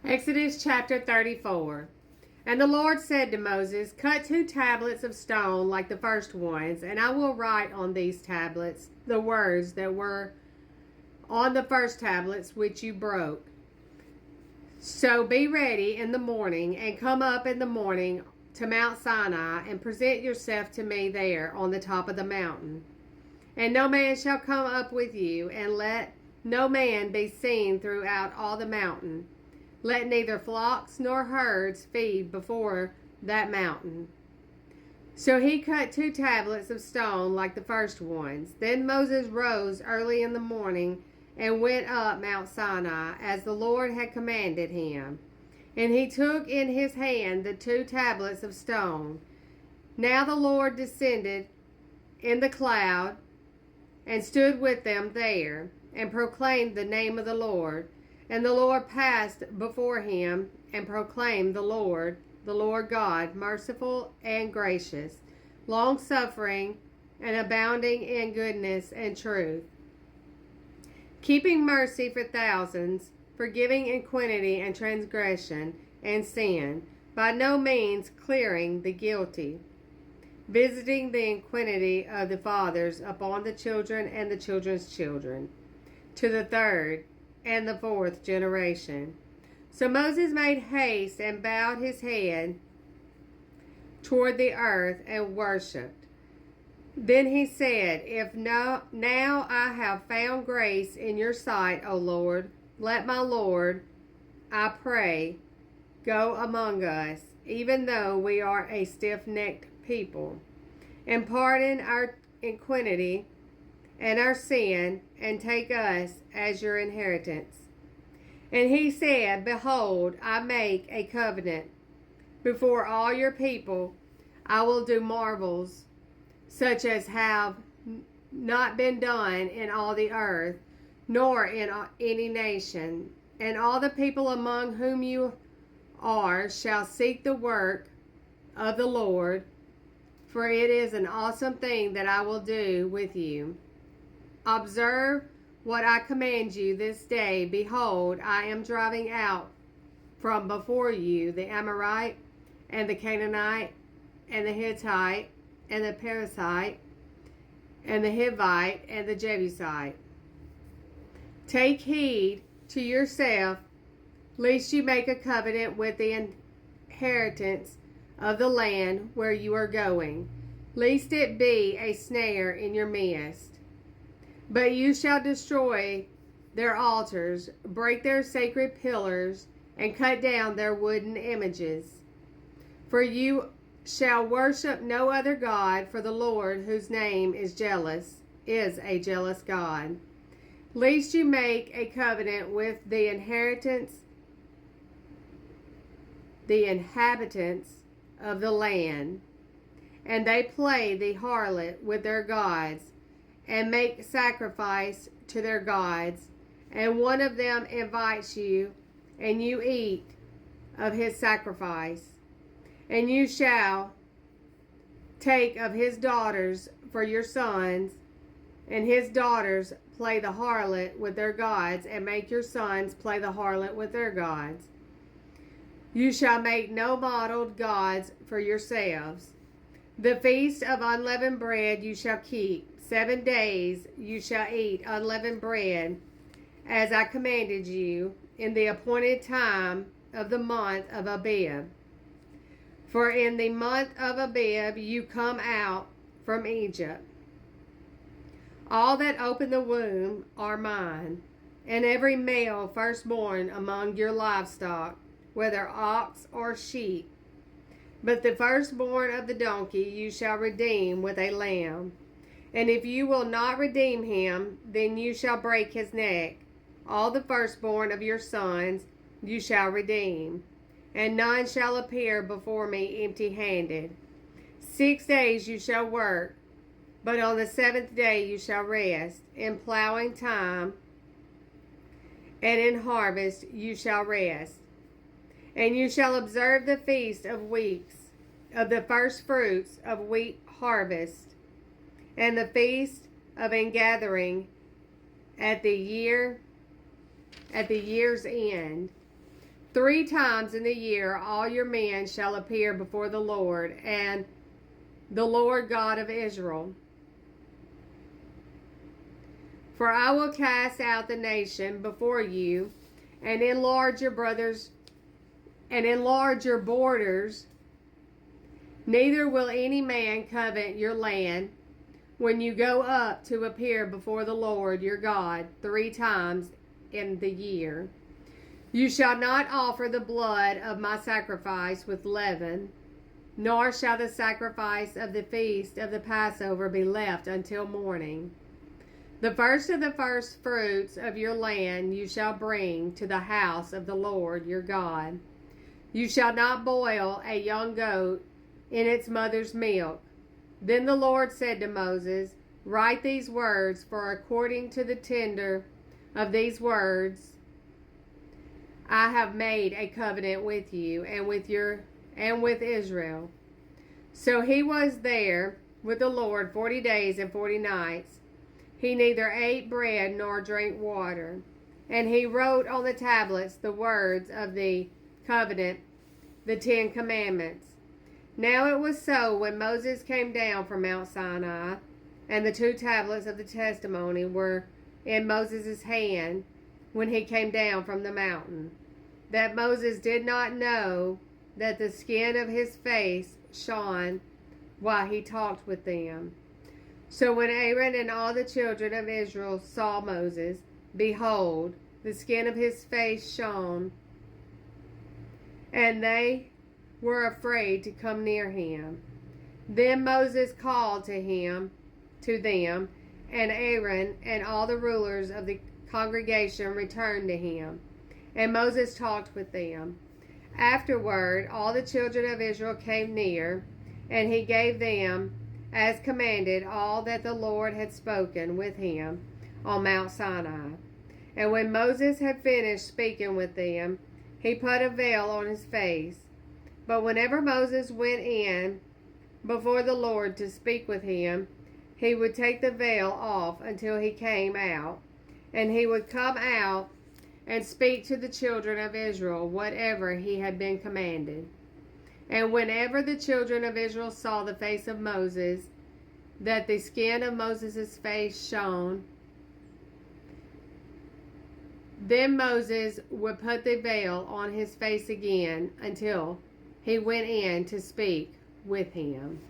Exodus chapter 34. And the Lord said to Moses, Cut 2 tablets of stone like the first ones, and I will write on these tablets the words that were on the first tablets which you broke. So be ready in the morning, and come up in the morning to Mount Sinai, and present yourself to me there on the top of the mountain. And no man shall come up with you, and let no man be seen throughout all the mountain. Let neither flocks nor herds feed before that mountain. So he cut 2 tablets of stone like the first ones. Then Moses rose early in the morning and went up Mount Sinai, as the Lord had commanded him. And he took in his hand the 2 tablets of stone. Now the Lord descended in the cloud and stood with them there, and proclaimed the name of the Lord. And the Lord passed before him, and proclaimed the Lord God, merciful and gracious, long-suffering and abounding in goodness and truth, keeping mercy for thousands, forgiving iniquity and transgression and sin, by no means clearing the guilty, visiting the iniquity of the fathers upon the children and the children's children, to the 3rd and the 4th generation. So Moses made haste and bowed his head toward the earth and worshipped. Then he said, now I have found grace in your sight, O Lord, let my Lord, I pray, go among us, even though we are a stiff-necked people, and pardon our iniquity and our sin, and take us as your inheritance. And he said, Behold, I make a covenant before all your people. I will do marvels such as have not been done in all the earth, nor in any nation. And all the people among whom you are shall seek the work of the Lord, for it is an awesome thing that I will do with you. Observe what I command you this day. Behold, I am driving out from before you the Amorite, and the Canaanite, and the Hittite, and the Perizzite, and the Hivite, and the Jebusite. Take heed to yourself, lest you make a covenant with the inheritance of the land where you are going, lest it be a snare in your midst. But you shall destroy their altars, break their sacred pillars, and cut down their wooden images. For you shall worship no other God, for the Lord, whose name is a jealous God. Lest you make a covenant with the inhabitants of the land, and they play the harlot with their gods, and make sacrifice to their gods, and one of them invites you, and you eat of his sacrifice. And you shall take of his daughters for your sons, and his daughters play the harlot with their gods, and make your sons play the harlot with their gods. You shall make no modeled gods for yourselves. The feast of unleavened bread you shall keep. 7 days you shall eat unleavened bread, as I commanded you, in the appointed time of the month of Abib. For in the month of Abib you come out from Egypt. All that open the womb are mine, and every male firstborn among your livestock, whether ox or sheep. But the firstborn of the donkey you shall redeem with a lamb. And if you will not redeem him, then you shall break his neck. All the firstborn of your sons you shall redeem, and none shall appear before me empty-handed. 6 days you shall work, but on the 7th day you shall rest. In plowing time and in harvest you shall rest. And you shall observe the feast of weeks, of the first fruits of wheat harvest, and the feast of ingathering at the year's end, 3 times in the year all your men shall appear before the Lord, and the Lord God of Israel. For I will cast out the nation before you, and enlarge your brothers, and enlarge your borders. Neither will any man covet your land when you go up to appear before the Lord your God 3 times in the year. You shall not offer the blood of my sacrifice with leaven, nor shall the sacrifice of the feast of the Passover be left until morning. The first of the first fruits of your land you shall bring to the house of the Lord your God. You shall not boil a young goat in its mother's milk. Then the Lord said to Moses, write these words, for according to the tender of these words I have made a covenant with you and with Israel. So he was there with the Lord 40 days and 40 nights. He neither ate bread nor drank water. And he wrote on the tablets the words of the covenant, the 10 commandments. Now it was so, when Moses came down from Mount Sinai, and the 2 tablets of the testimony were in Moses' hand when he came down from the mountain, that Moses did not know that the skin of his face shone while he talked with them. So when Aaron and all the children of Israel saw Moses, behold, the skin of his face shone, and they were afraid to come near him. Then Moses called to them, and Aaron and all the rulers of the congregation returned to him. And Moses talked with them. Afterward, all the children of Israel came near, and he gave them, as commanded, all that the Lord had spoken with him on Mount Sinai. And when Moses had finished speaking with them, he put a veil on his face. But whenever Moses went in before the Lord to speak with him, he would take the veil off until he came out, and he would come out and speak to the children of Israel whatever he had been commanded. And whenever the children of Israel saw the face of Moses, that the skin of Moses' face shone, then Moses would put the veil on his face again until he went in to speak with him.